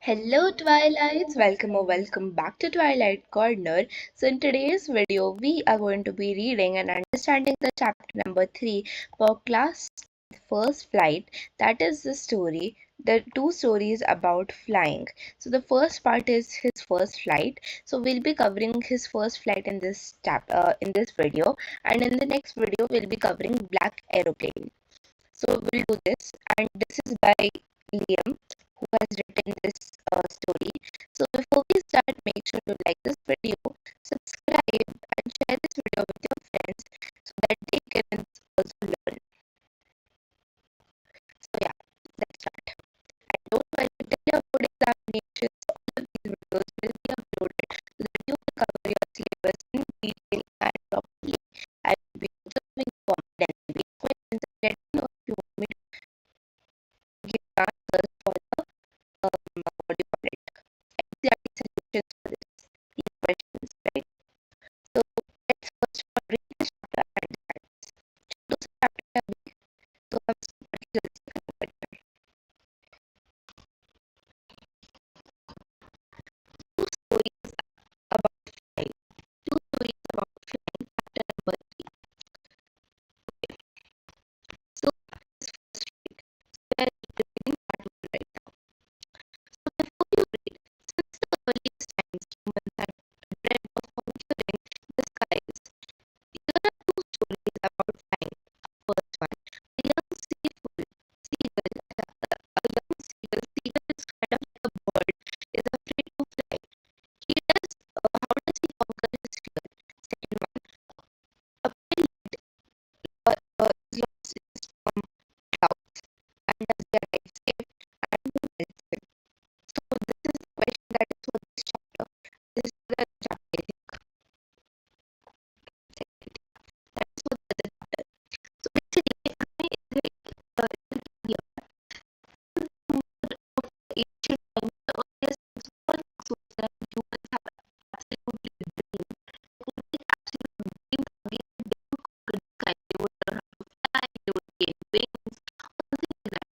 Hello Twilights, welcome or welcome back to Twilight Corner. So in today's video we are going to be reading and understanding the chapter number 3 for class first flight. That is the two stories about flying. So the first part is his first flight. So we'll be covering his first flight in in this video, and in the next video we'll be covering Black Aeroplane. So we'll do this, and this is by Liam, who has written this story. So before we start, make sure to like this video, subscribe, and share this video with your friends so that they can also learn. So yeah, let's start. And don't forget to tell your board examinations. All of these videos will be uploaded so that you can cover your syllabus in detail and properly. I will be observing comment and maybe questions and let me know if you want me to give answers for the what do you call it? NCERT solutions for these questions, right? So let's first of all read this chapter and understand this. तो chapter है अभी, तो हम इसको पढ़ के जल्दी से खत्म करते हैं. Two stories about flying. Two stories about flying. Chapter number 3. Okay. So this first read. So we are reading part 1 right now. So before you read, since the earliest times humans had dreamt of conquering the skies, here are two stories about flying. First one, a young seagull, seagull is kind of like a bird, is afraid to fly. How does he conquer his fear? Second one, a pilot is lost in storm clouds, and does he arrive safe, and who helps him? So this is the question that is for this chapter. This is the chapter, I think. Second, that is for the other chapter. So basically, इसमें is ancient times, the earliest times, all sources that humans have absolutely dreamed. It would be absolute dreams again. They would conquer the sky. They would learn how to fly. They would gain wings, something like that.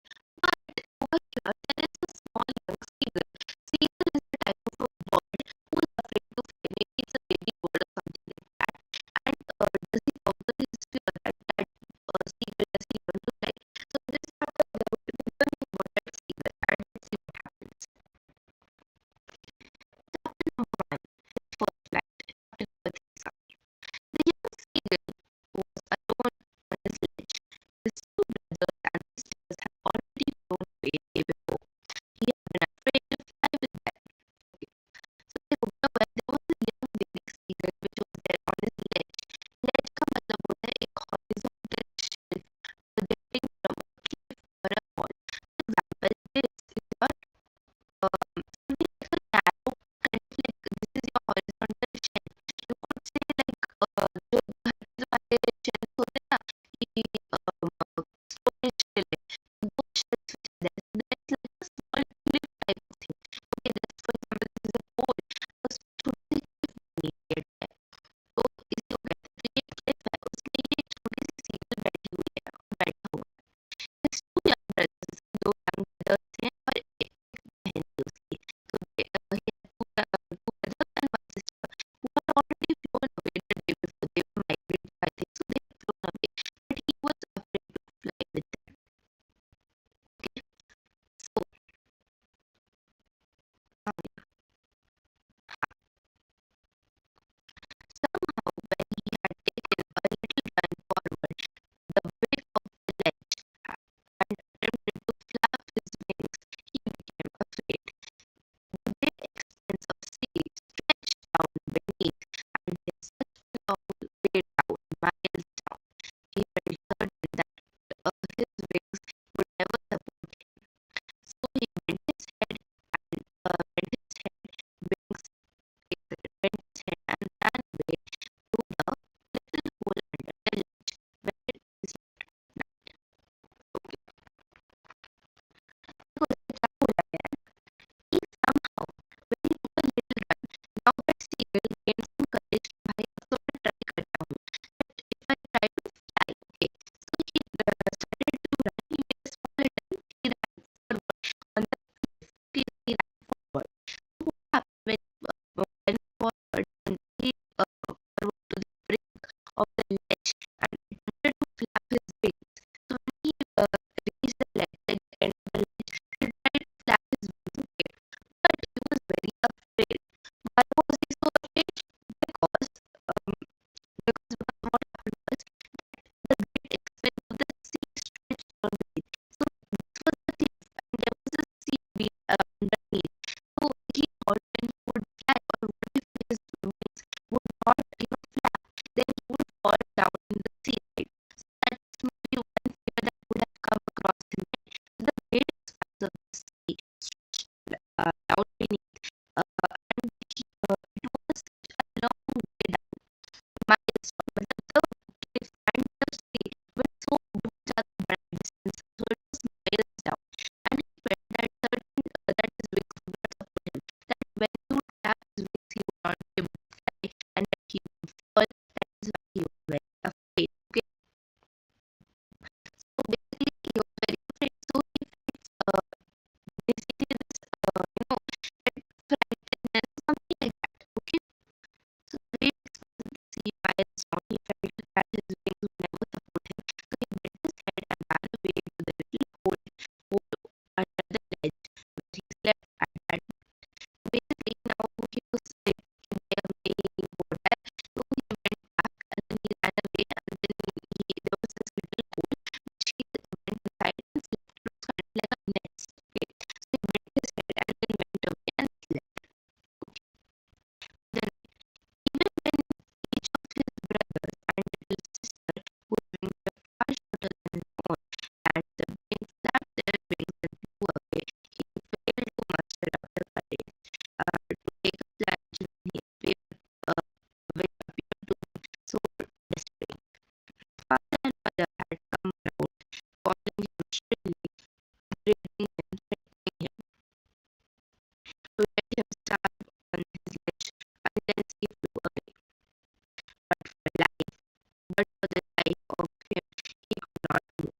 but for the life of him, he could not move.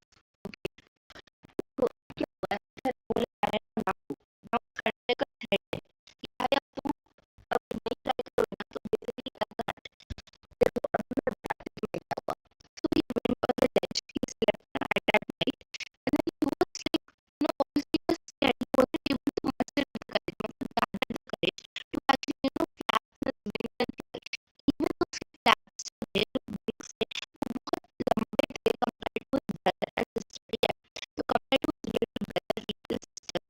Okay, तो क्या हुआ है, बोला आया ना, ना करने का threat है, आया तुम अब नहीं ट्राई करोगे ना, तो basically ऐसा है, देखो अभी मैं बताती हूँ क्या हुआ. So he went on the ledge, he slept at that night, and then he was like, obviously he was scared, he wasn't able to muster the courage, gather the courage to actually, flap his wings and fly. Even though he flaps their wings से बहुत लंबे थे compared to his brother and sister, yeah. So compared to his little brother, little sister,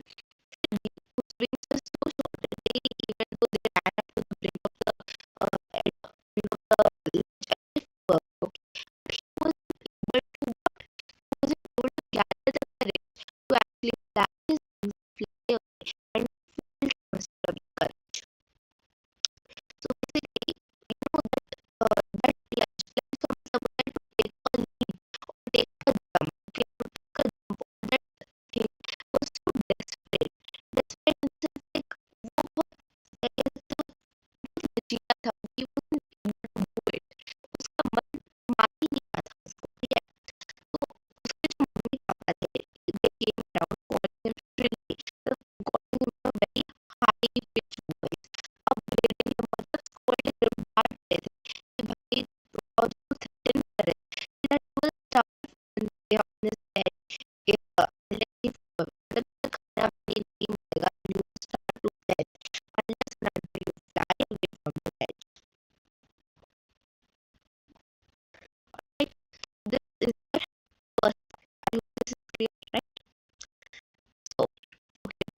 whose wings were so short that they, even though they ran up to the brink of the end of the ledge, it worked. Okay, but he wasn't able to what? He wasn't able to gather the courage to actually flap his wings, fly away, and feel muster up the courage. So basically, that ledge from someone to take a leap or take a jump, okay, to take a jump on that thing was so desperate. Desperate in the sense like वो बहुत लचीला था, he wasn't able to do it. उसका मन मान ही नहीं रहा था उसको, ठीक है. तो उसके जो मम्मी पापा थे, they came around calling him shrilly, calling him a very high pitched voice, upbraiding him, मतलब scolding him, डांट रहे थे कि भाई, और उसको threaten कर रहे थे that he will start on his head if unless he मतलब खाना पानी नहीं मिलेगा, and you will start to death unless and until you fly away from the ledge. Right? This is the first part. I hope this is clear, right? So, okay,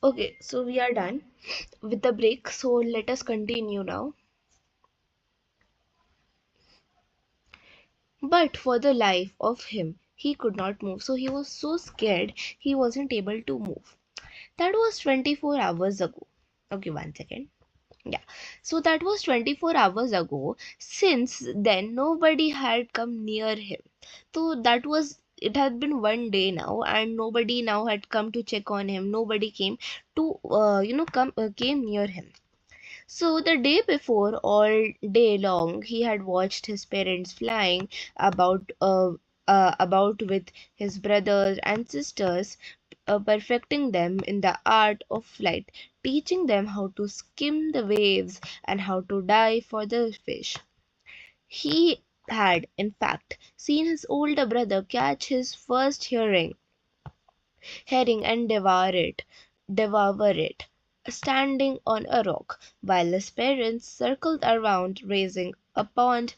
okay, so we are done with the break. So let us continue now. But for the life of him, he could not move. So he was so scared, he wasn't able to move. That was 24 hours ago. Okay, 1 second. Yeah. So that was 24 hours ago. Since then, nobody had come near him. So that was, it had been 1 day now, and nobody now had come to check on him. Nobody came to, came near him. So the day before, all day long, he had watched his parents flying about, about with his brothers and sisters, perfecting them in the art of flight, teaching them how to skim the waves and how to dive for the fish. He had, in fact, seen his older brother catch his first herring and devour it, standing on a rock, while his parents circled around, raising a pond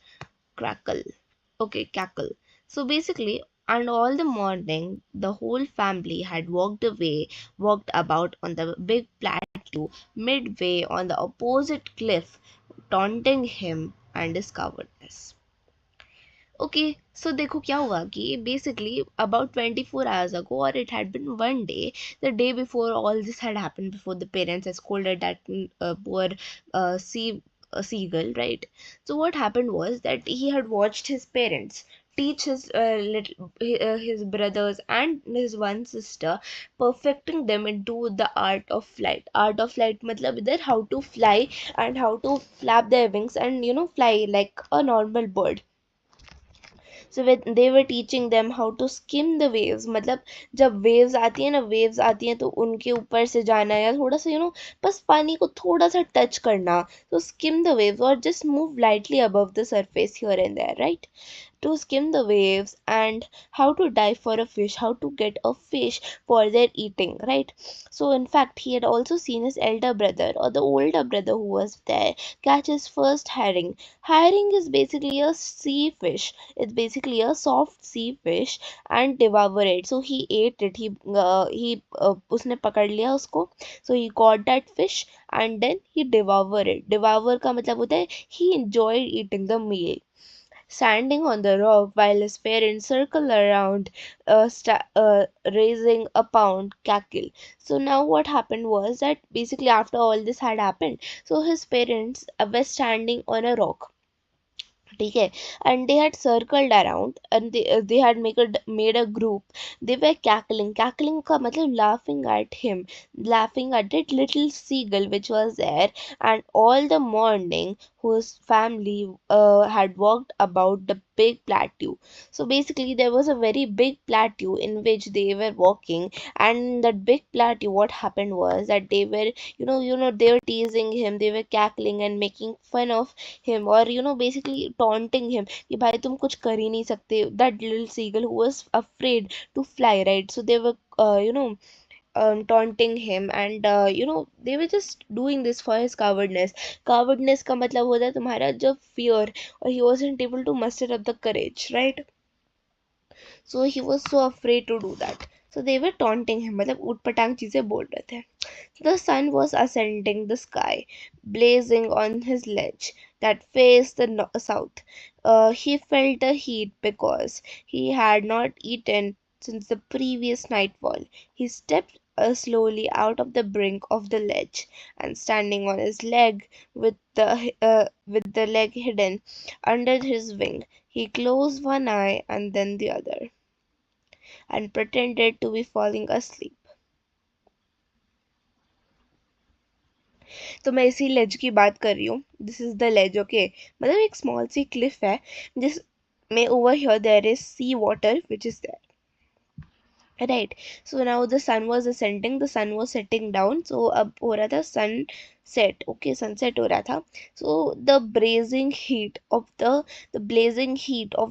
crackle. Cackle. So basically, and all the morning, the whole family had walked about on the big plateau midway on the opposite cliff, taunting him and his cowardness. So देखो क्या हुआ कि basically about 24 hours ago, or it had been one day, the day before all this had happened, before the parents had scolded that poor seagull, right? So what happened was that he had watched his parents teach his brothers and his one sister, perfecting them into the art of flight matlab idhar how to fly and how to flap their wings and fly like a normal bird. So when they were teaching them how to skim the waves, मतलब जब waves आती हैं तो उनके ऊपर से जाना या थोड़ा सा बस पानी को थोड़ा सा टच करना, तो skim the waves or just move lightly above the surface here and there, right? To skim the waves, and how to dive for a fish, how to get a fish for their eating, right? So in fact, he had also seen his elder brother, or the older brother who was there, catch his first herring. Herring is basically a sea fish. It's basically a soft sea fish, and devour it. So he ate it. उसने पकड़ लिया उसको. So he caught that fish and then he devoured it. Devour का मतलब होता है he enjoyed eating the meal. Standing on the rock while his parents circle around, raising a pound cackle. So now what happened was that basically after all this had happened, so his parents were standing on a rock, ठीक है, and they had circled around and they had made a group. They were cackling का मतलब laughing at him, laughing at that little seagull which was there. And all the morning whose family had walked about the big plateau. So basically there was a very big plateau in which they were walking, and that big plateau, what happened was that they were they were teasing him, they were cackling and making fun of him, or basically taunting him कि भाई तुम कुछ कर ही नहीं सकते. That little seagull who was afraid to fly, right? So they were taunting him, and they were just doing this for his cowardness का मतलब होता है तुम्हारा जब fear, or he wasn't able to muster up the courage, right? So he was so afraid to do that. So they were taunting him, मतलब ऊटपटांग चीजें बोल रहे थे. The sun was ascending the sky, blazing on his ledge that faced the south. He felt the heat because he had not eaten since the previous nightfall. He stepped slowly out of the brink of the ledge, and standing on his leg with the leg hidden under his wing, he closed one eye and then the other, and pretended to be falling asleep. तो मैं इसी लेज की बात कर रही हूँ. This is the ledge. Okay, मतलब एक स्मॉल सी क्लिफ है जिस में over here there is sea water which is there, right? So now the sun was ascending, the sun was setting down. So अब हो रहा था sunset. Okay, sunset हो रहा था. So the blazing heat of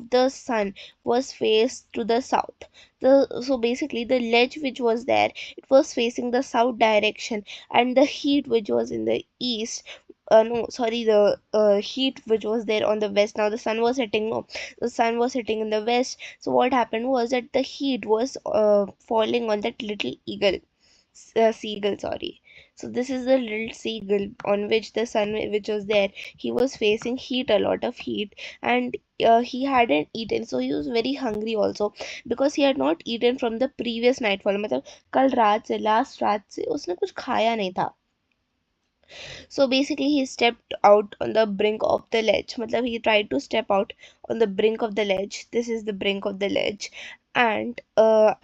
the sun was faced to the south. So basically the ledge which was there, it was facing the south direction, and the heat which was in the east, no sorry, the heat which was there on the west. Now the sun was setting, no, the sun was setting in the west. So what happened was that the heat was falling on that little seagull, sorry. So this is the little seagull on which the sun which was there, he was facing heat, a lot of heat, and he hadn't eaten, so he was very hungry also, because he had not eaten from the previous nightfall. मतलब कल रात से, last रात से उसने कुछ खाया नहीं था. So basically he stepped out on the brink of the ledge. Matlab he tried to step out on the brink of the ledge. This is the brink of the ledge. And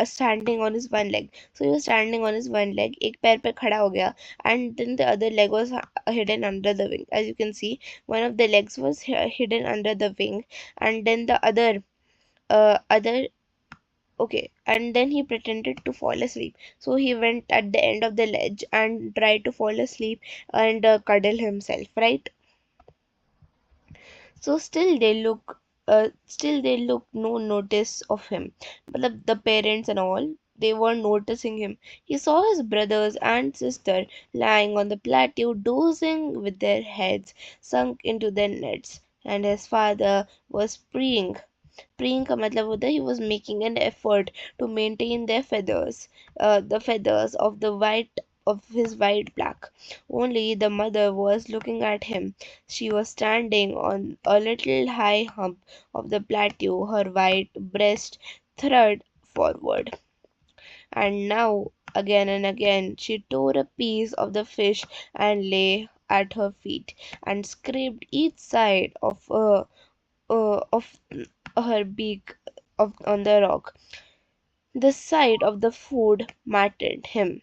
standing on his one leg. So he was standing on his one leg. एक पैर पे खड़ा हो गया. And then the other leg was hidden under the wing. As you can see, one of the legs was hidden under the wing. And then the other okay, and then he pretended to fall asleep. So he went at the end of the ledge and tried to fall asleep and cuddle himself, right? So still they look still they look no notice of him. But the parents and all, they weren't noticing him. He saw his brothers and sister lying on the plateau, dozing with their heads sunk into their nets, and his father was praying का मतलब होता है he was making an effort to maintain their feathers, the feathers of the white of his white black. Only the mother was looking at him. She was standing on a little high hump of the plateau, her white breast thrust forward. And now, again and again, she tore a piece of the fish and lay at her feet and scraped each side of her beak on the rock. The sight of the food maddened him,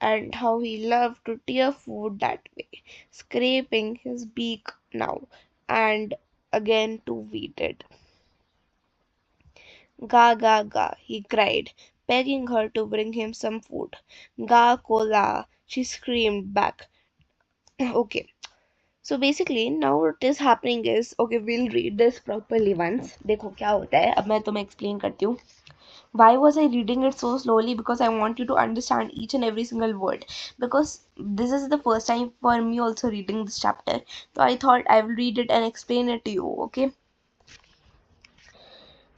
and how he loved to tear food that way, scraping his beak now and again to eat it. Ga ga ga, he cried, begging her to bring him some food. Ga kola, she screamed back. Okay, so basically now what is happening is, okay, we'll read this properly once. देखो क्या होता है, अब मैं तुम्हें explain करती हूँ. Why was I reading it so slowly? Because I want you to understand each and every single word. Because this is the first time for me also reading this chapter. So I thought I will read it and explain it to you, okay?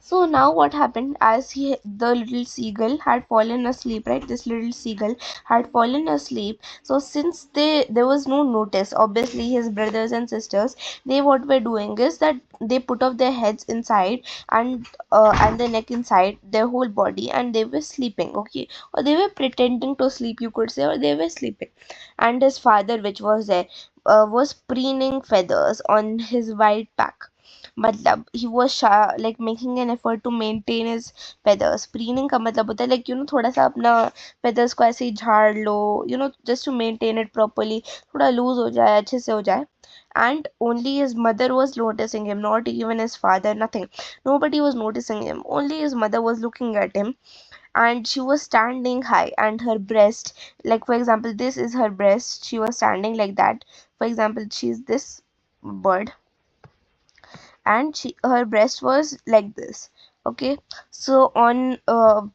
So now what happened, as the little seagull had fallen asleep, right? This little seagull had fallen asleep. So since there was no notice, obviously his brothers and sisters, they what were doing is that they put off their heads inside and the neck inside their whole body, and they were sleeping, okay? Or they were pretending to sleep, you could say, or they were sleeping. And his father, which was there, was preening feathers on his white back. मतलब he was like making an effort to maintain his feathers. Preening का मतलब होता है like you know थोड़ा सा अपना feathers को ऐसे ही झाड़ लो, you know, just to maintain it properly, थोड़ा loose हो जाए, अच्छे से हो जाए. And only his mother was noticing him, not even his father, nothing. Nobody was noticing him, only his mother was looking at him. And she was standing high, and her breast, like for example this is her breast, she was standing like that. For example, she's this bird, and her breast was like this, okay? So on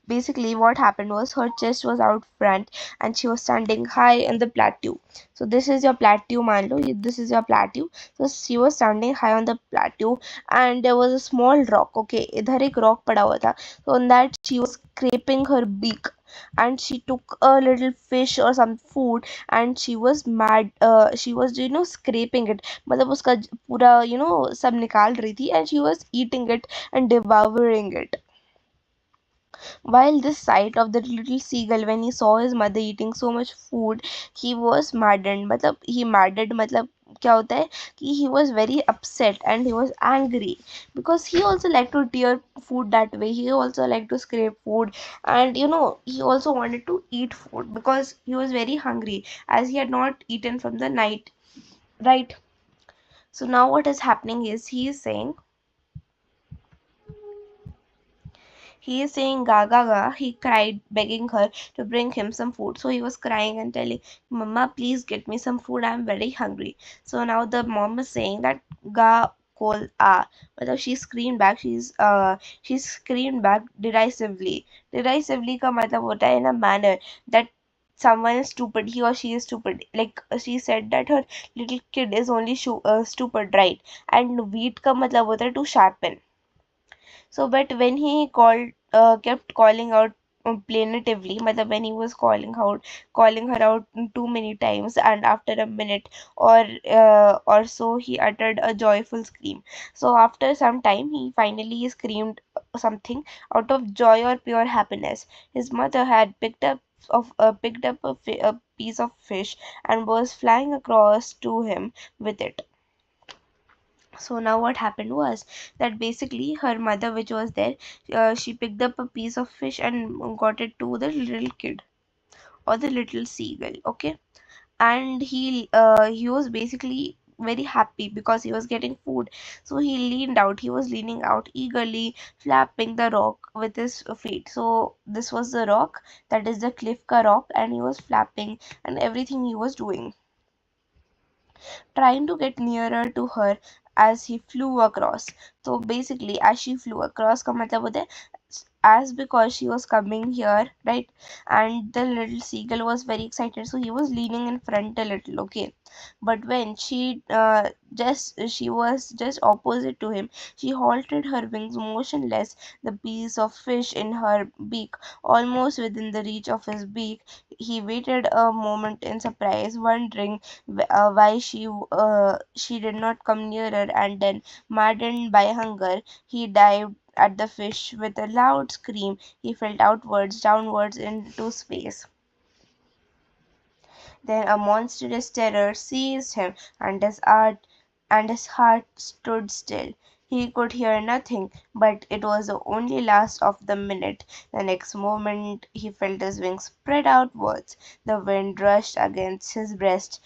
basically what happened was her chest was out front, and she was standing high on the plateau. So this is your plateau, मान लो, this is your plateau. So she was standing high on the plateau, and there was a small rock, okay? इधर एक rock पड़ा हुआ था. So on that she was scraping her beak, and she took a little fish or some food, and she was mad, she was, you know, scraping it, मतलब उसका पूरा, you know, सब निकाल रही थी, and she was eating it and devouring it. While this sight of the little seagull, when he saw his mother eating so much food, he was maddened. मतलब he maddened मतलब क्या होता है कि he was very upset and he was angry, because he also liked to tear food that way. He also liked to scrape food, and you know, he also wanted to eat food because he was very hungry, as he had not eaten from the night, right? So now what is happening is he is saying, he is saying ga ga ga. He cried, begging her to bring him some food. So he was crying and telling, Mama, please get me some food. I'm very hungry. So now the mom is saying that ga call ah. But she screamed back. She screamed back derisively. Derisively का मतलब होता है in a manner that someone is stupid, he or she is stupid. Like she said that her little kid is only stupid, right? And wheat का मतलब होता है to sharpen. So, but when he kept calling out plaintively, matlab when he was calling her out too many times, and after a minute or so, he uttered a joyful scream. So, after some time, he finally screamed something out of joy or pure happiness. His mother had picked up a piece of fish and was flying across to him with it. So now what happened was that basically her mother, which was there, she picked up a piece of fish and got it to the little kid or the little seagull, okay? And he was basically very happy because he was getting food. So he was leaning out eagerly, flapping the rock with his feet. So this was the rock, that is the cliff ka rock, and he was flapping and everything he was doing, trying to get nearer to her. as he flew across. So basically, as she flew across का मतलब होता है as because she was coming here, right? And the little seagull was very excited, so he was leaning in front a little, okay? But when she was just opposite to him, she halted her wings motionless, the piece of fish in her beak almost within the reach of his beak. He waited a moment in surprise, wondering why she did not come nearer, and then, maddened by hunger, he dived at the fish with a loud scream. He fell outwards, downwards into space. Then a monstrous terror seized him, and his heart stood still. He could hear nothing, but it was the only last of the minute. The next moment he felt his wings spread outwards. The wind rushed against his breast,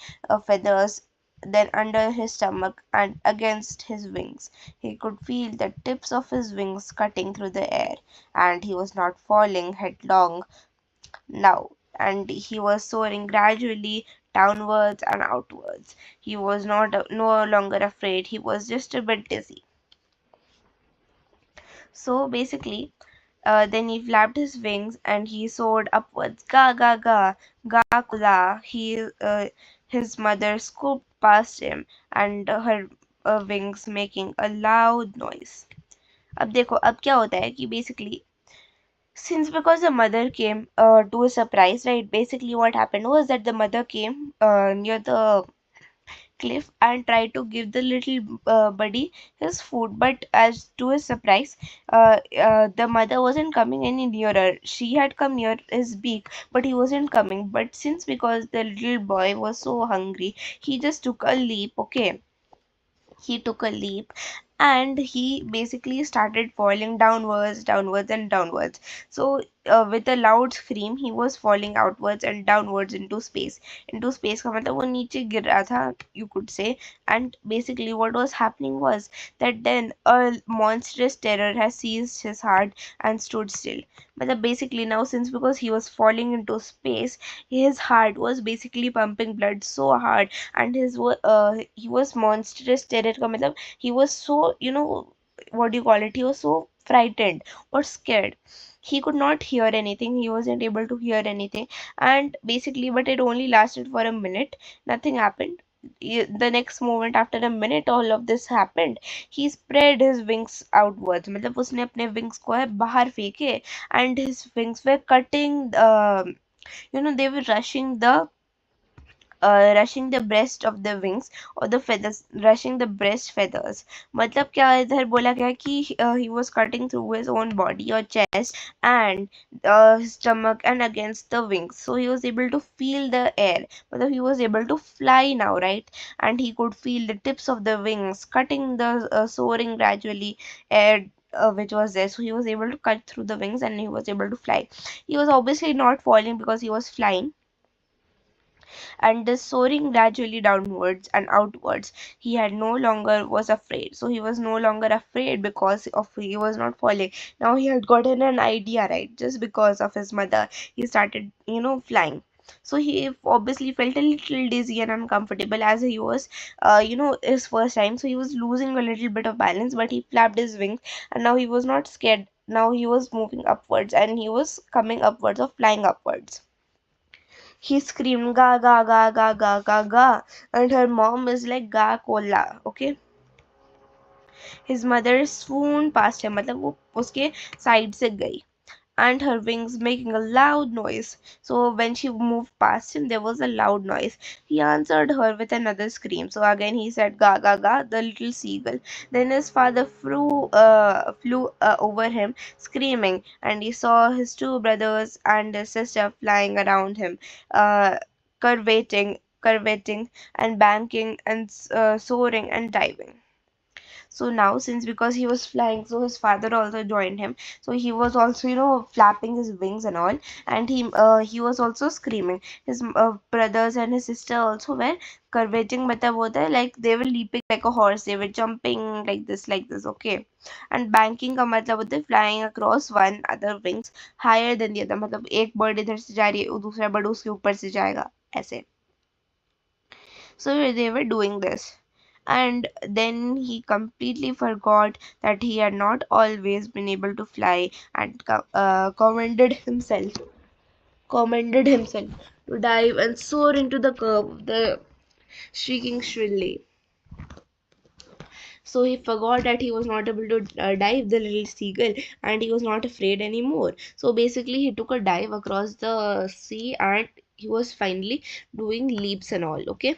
feathers then under his stomach and against his wings. He could feel the tips of his wings cutting through the air, and he was not falling headlong now, and he was soaring gradually downwards and outwards. He was no longer afraid, he was just a bit dizzy. So basically, then he flapped his wings and he soared upwards. Ga ga ga, ga kula. His mother scooped past him, and her wings making a loud noise. अब देखो, अब क्या होता है कि basically, since because the mother came to a surprise, right? Basically, what happened was that the mother came near the cliff and tried to give the little buddy his food, but as to his surprise, the mother wasn't coming any nearer. She had come near his beak, but he wasn't coming. But since because the little boy was so hungry, he just took a leap. Okay, he took a leap, and he basically started falling downwards, downwards, and downwards. So with a loud scream, he was falling outwards and downwards into space. Into space का मतलब वो नीचे गिर रहा था, you could say. And basically what was happening was that then a monstrous terror has seized his heart and stood still. मतलब basically now, since because he was falling into space, his heart was basically pumping blood so hard, and he was monstrous terror का मतलब he was so, what do you call it, he was so frightened or scared. He could not hear anything, he wasn't able to hear anything. And basically, but it only lasted for a minute, nothing happened. The next moment, after a minute, all of this happened. He spread his wings outwards, मतलब उसने अपने wings को है बाहर फेंके, and his wings were cutting, they were rushing the breast of the wings, or the feathers, rushing the breast feathers. मतलब क्या इधर बोला गया कि he was cutting through his own body or chest and his stomach and against the wings. So he was able to feel the air. मतलब he was able to fly now, right? And he could feel the tips of the wings cutting the soaring gradually air which was there. So he was able to cut through the wings and he was able to fly. He was obviously not falling because he was flying, and the soaring gradually downwards and outwards. He had no longer was afraid. So he was no longer afraid because of he was not falling. Now he had gotten an idea, right? Just because of his mother, he started, flying. So he obviously felt a little dizzy and uncomfortable as he was, his first time. So he was losing a little bit of balance, but he flapped his wings, and now he was not scared. Now he was moving upwards, and he was coming upwards or flying upwards. He screamed ga ga ga ga ga ga ga, and her mom is like ga cola. Okay, his mother swooned past him, मतलब वो उसके side से गई, and her wings making a loud noise. So when she moved past him, there was a loud noise. He answered her with another scream. So again he said ga ga ga, the little seagull. Then his father flew over him, screaming, and he saw his two brothers and his sister flying around him, uh, curveting and banking and soaring and diving. So now, since because he was flying, so his father also joined him. So he was also, flapping his wings and all, and he was also screaming. His brothers and his sister also were curveting, मतलब होता है like they were leaping like a horse, they were jumping like this, okay. And banking का मतलब होता है flying across one other wings higher than the other, मतलब एक bird इधर से जा रही है, दूसरा bird उसके ऊपर से जाएगा, ऐसे. So they were doing this. And then he completely forgot that he had not always been able to fly, and commended himself to dive and soar into the curve, the shrieking shrilly. So he forgot that he was not able to dive, the little seagull, and he was not afraid anymore. So basically, he took a dive across the sea, and he was finally doing leaps and all. Okay,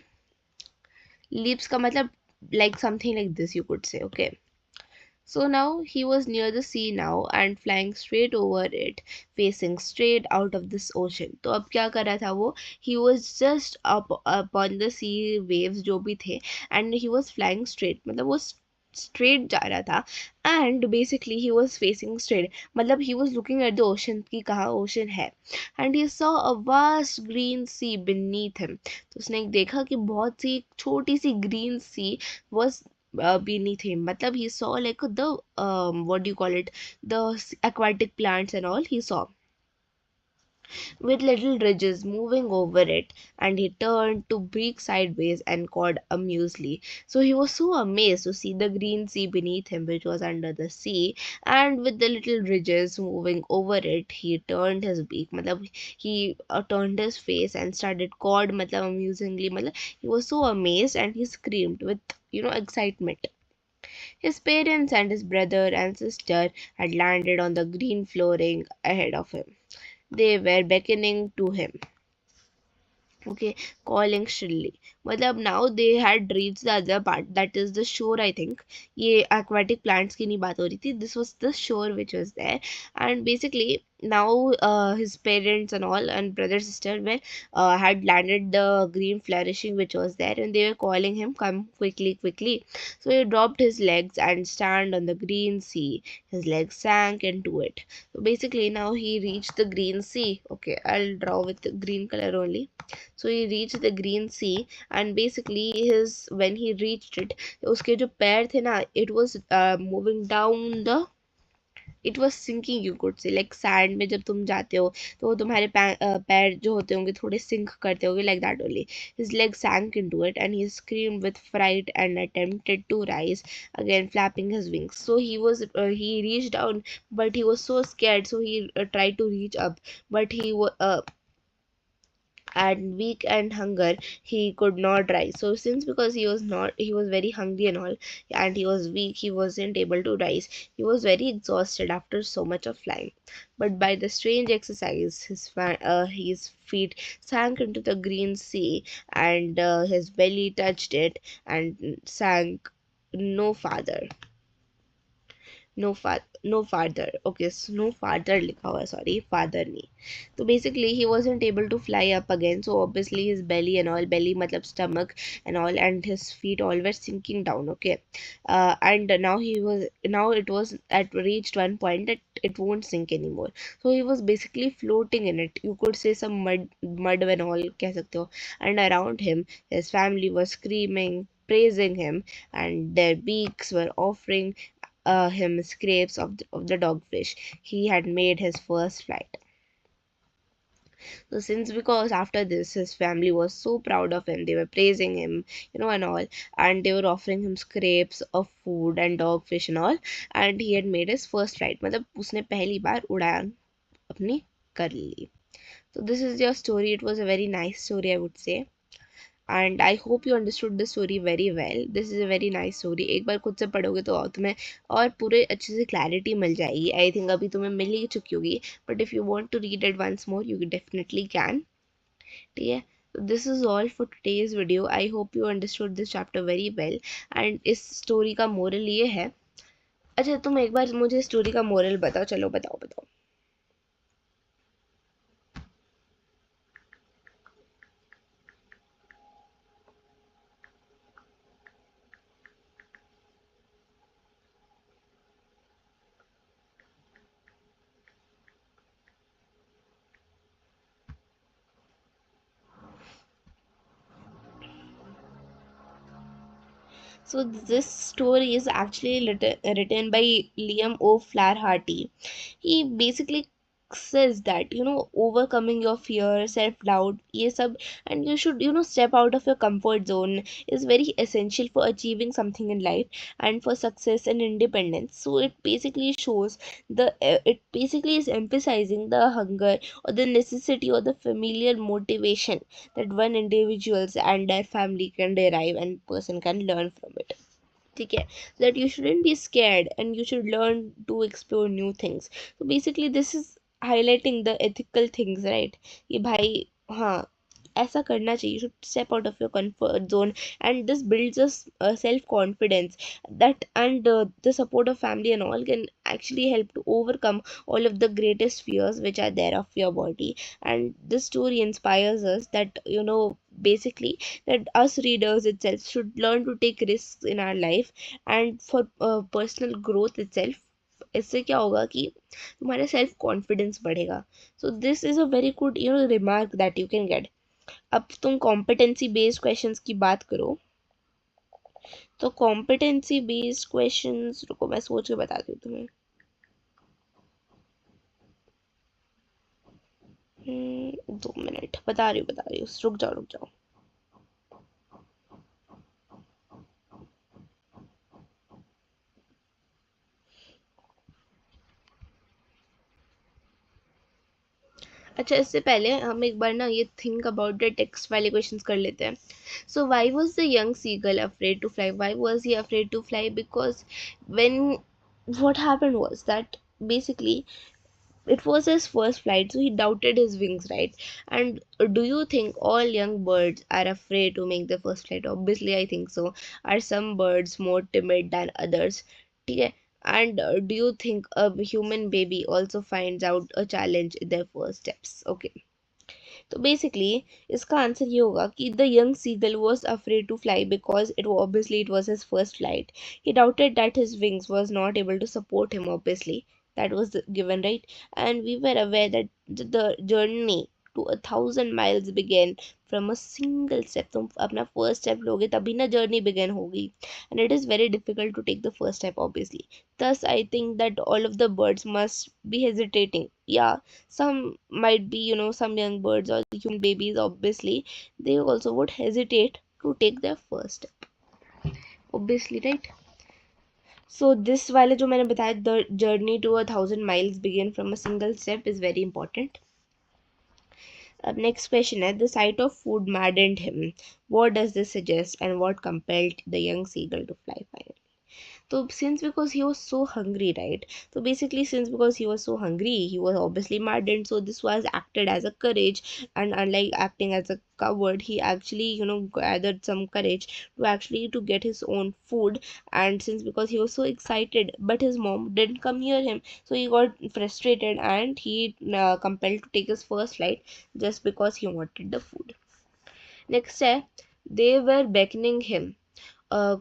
leaps ka matlab like something like this, you could say. Okay. So now he was near the sea now and flying straight over it, facing straight out of this ocean. तो अब क्या कर रहा था वो? He was just upon the sea waves जो भी थे, and he was flying straight. मतलब वो straight जा रहा था, and basically he was facing straight. मतलब he was looking at the ocean कि कहाँ ocean है, and he saw a vast green sea beneath him. तो उसने देखा कि बहुत सी छोटी सी green sea was beneath him. Matlab he saw like the what do you call it, the aquatic plants and all he saw, with little ridges moving over it, and he turned to break sideways and cawed amusedly. So he was so amazed to see the green sea beneath him, which was under the sea, and with the little ridges moving over it, he turned his beak. Matlab he turned his face and started cawed. Matlab amusingly. Matlab he was so amazed and he screamed with excitement. His parents and his brother and sister had landed on the green flooring ahead of him. They were beckoning to him, okay, calling shrilly. मतलब now they had reached the other part, that is the shore. I think ये aquatic plants की नहीं बात हो रही थी, this was the shore which was there. And basically now his parents and all and brother sister were had landed the green flourishing which was there, and they were calling him, come quickly, quickly. So he dropped his legs and stand on the green sea. His legs sank into it. So basically now he reached the green sea. Okay, I'll draw with the green color only. So he reached the green sea, and basically his when he reached it, उसके जो पैर थे ना, it was moving down the, it was sinking, you could say, like sand में जब तुम जाते हो तो वो तुम्हारे पैर जो होते होंगे थोड़े sink करते होंगे, like that only. His leg sank into it, and he screamed with fright and attempted to rise again, flapping his wings. So he reached down, but he was so scared, so he tried to reach up, but and weak and hunger, he could not rise. So since because he was very hungry and all, and he was weak, he wasn't able to rise. He was very exhausted after so much of flying. But by the strange exercise, his feet sank into the green sea, and his belly touched it and sank no farther. No farther. Okay, so no farther लिखा हुआ है, sorry, father नहीं. So basically he wasn't able to fly up again, so obviously his belly and all, belly matlab stomach and all, and his feet all were sinking down. Okay, and now it was at reached one point that it won't sink anymore. So he was basically floating in it, you could say, some mud and all कह सकते हो. And around him his family was screaming, praising him, and their beaks were offering him scrapes of the dogfish he had made his first flight. So since because after this his family was so proud of him, they were praising him, and all, and they were offering him scrapes of food and dogfish and all, and he had made his first flight. मतलब उसने पहली बार उड़ान अपनी कर ली. So this is your story. It was a very nice story, I would say. And I hope you understood the story very well. This is a very nice story. एक बार खुद से पढ़ोगे तो तुम्हें और पूरे अच्छे से क्लैरिटी मिल जाएगी. आई थिंक अभी तुम्हें मिल ही चुकी होगी, but if you want to read it once more you definitely can. ठीक है, this is all for today's video. I hope you understood this chapter very well. And इस स्टोरी का मोरल ये है. अच्छा, तुम एक बार मुझे स्टोरी का मोरल बताओ. चलो बताओ. So this story is actually written by Liam O. Flaherty. He basically says that overcoming your fear, self doubt, ये सब, and you should step out of your comfort zone is very essential for achieving something in life and for success and independence. So it basically shows it basically is emphasizing the hunger or the necessity or the familiar motivation that one individuals and their family can derive and person can learn from it. ठीक है, that you shouldn't be scared and you should learn to explore new things. So basically this is highlighting the ethical things, right? कि भाई हाँ ऐसा करना चाहिए, you should step out of your comfort zone, and this builds us self confidence that, and the support of family and all can actually help to overcome all of the greatest fears which are there of your body. And this story inspires us that basically that us readers itself should learn to take risks in our life and for personal growth itself. इससे क्या होगा कि तुम्हारा self confidence बढ़ेगा. So this is a very good remark that you can get. अब तुम competency based questions की बात करो, तो कॉम्पिटेंसी बेस्ड क्वेश्चंस, रुको मैं सोच के बताती हूँ तुम्हें. 2 मिनट, बता रही हूँ, रुक जाओ. अच्छा, इससे पहले हम एक बार ना ये थिंक अबाउट द टेक्स्ट वाले क्वेश्चंस कर लेते हैं. So why was the young seagull afraid to fly? Why was he afraid to fly? Because when what happened was that basically it was his first flight, so he doubted his wings, right? And do you think all young birds are afraid to make the first flight? Obviously I think so. Are some birds more timid than others? Okay. And do you think a human baby also finds out a challenge in their first steps? Okay. तो basically इसका answer ये होगा कि the young seagull was afraid to fly because it obviously it was his first flight. He doubted that his wings was not able to support him, obviously that was given, right? And we were aware that the journey to 1,000 miles began from a single step. तुम अपना first step लोगे तभी ना journey begin होगी, and it is very difficult to take the first step, obviously. Thus I think that all of the birds must be hesitating. Yeah, some might be some young birds or human babies, obviously they also would hesitate to take their first step, obviously, right? So this वाले जो मैंने बताया, the journey to 1,000 miles begin from a single step, is very important. अब next question है, the sight of food maddened him. What does this suggest and what compelled the young seagull to fly finally? So since because he was so hungry, right? So basically since because he was so hungry, he was obviously maddened, so this was acted as a courage, and unlike acting as a coward, he actually gathered some courage to actually to get his own food. And since because he was so excited but his mom didn't come near him, so he got frustrated and he compelled to take his first flight just because he wanted the food. Next step, they were beckoning him,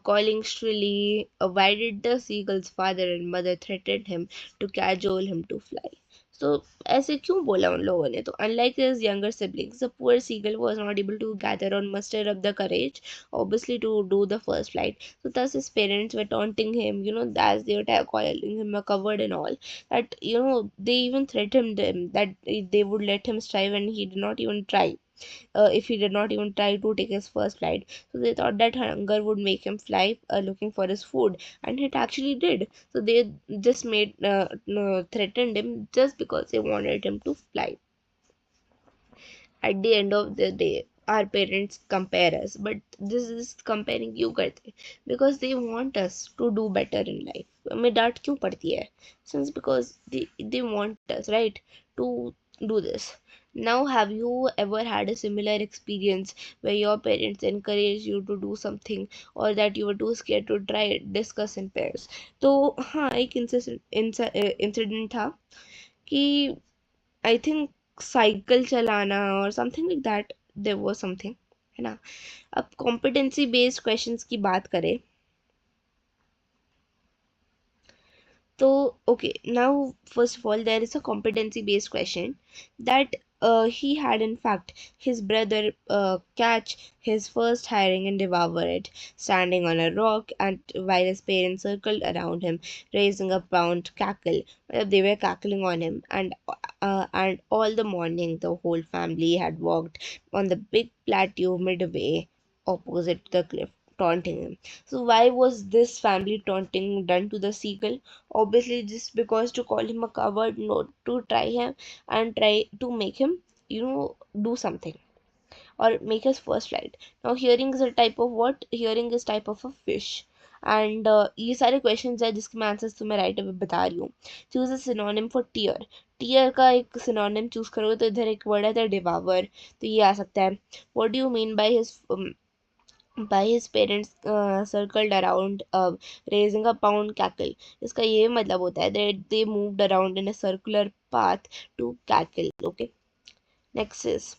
calling shrilly. Why did the seagull's father and mother threaten him to cajole him to fly? So ऐसे क्यों बोला उन लोगों ने? तो unlike his younger siblings, the poor seagull was not able to gather or muster up the courage, obviously, to do the first flight. So thus his parents were taunting him, as they were calling him a coward and all. That they even threatened him that they would let him strive, and he did not even try. If he did not even try to take his first flight. So they thought that hunger would make him fly looking for his food, and it actually did. So they just made no, threatened him just because they wanted him to fly. At the end of the day, our parents compare us, but this is comparing you करते, because they want us to do better in life. हमें डांट क्यों पड़ती है? Since because they want us, right, to do this. Now, have you ever had a similar experience where your parents encourage you to do something, or that you were too scared to try it? Discuss in pairs. तो हाँ, एक incident था कि I think cycle चलाना और something like that, there was something, है ना. अब कॉम्पिटेंसी बेस्ड क्वेश्चंस की बात करें तो okay, now first of all there is a competency based question that He had in fact his brother catch his first hiring and devour it, standing on a rock, and while his parents circled around him, raising a round cackle. They were cackling on him, and all the morning the whole family had walked on the big plateau midway opposite the cliff, taunting him. So why was this family taunting done to the seagull? Obviously, just because to call him a coward, not to try him and try to make him, do something or make his first flight. Now, hearing is a type of what? Hearing is type of a fish. And ये सारे questions है जिसके मैं answers तुम्हें right away बता रही हूँ. Choose a synonym for tear. Tear का एक सिनोनिम चूज करोगे तो इधर एक वर्ड है डिवावर, तो ये आ सकता है. What do you mean by his parents circled around raising a pound cackle. इसका ये मतलब होता है that they moved around in a circular path to cackle. Okay, next is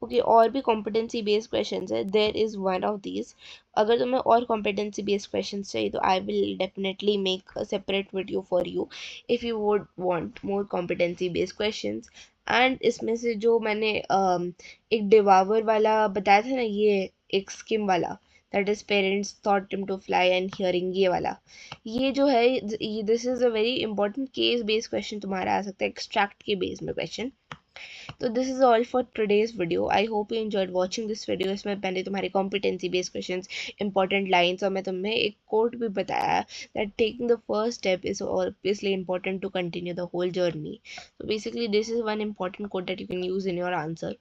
okay. और भी कॉम्पिटेंसी बेस्ड क्वेश्चंस है. There is one of these. अगर तुम्हें और कॉम्पिटेंसी बेस्ड क्वेश्चंस चाहिए तो I will definitely make a separate video for you if you would want more competency based questions. And इसमें से जो मैंने एक डिवावर वाला बताया था ना, ये एक स्किम वाला, that is parents thought him to fly and hearing, ये वाला, ये जो है, this is a very important case based question तुम्हारा आ सकता है, एक्सट्रैक्ट के बेस में क्वेश्चन. तो this is all for today's video. I hope you enjoyed watching this video. इसमें मैंने तुम्हारे competency based questions, important lines, और मैं तुम्हें एक कोट भी बताया that taking the first step is obviously important to continue the whole journey. So basically this is one important quote that you can use in your answer.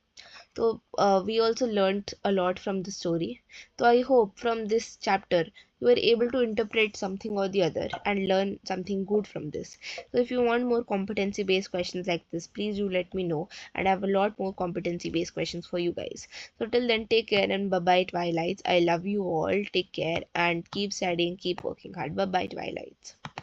So we also learned a lot from the story. So I hope from this chapter you were able to interpret something or the other and learn something good from this. So if you want more competency based questions like this, please do let me know, and I have a lot more competency based questions for you guys. So till then, take care and bye bye Twilights. I love you all. Take care and keep studying, keep working hard. Bye bye Twilights.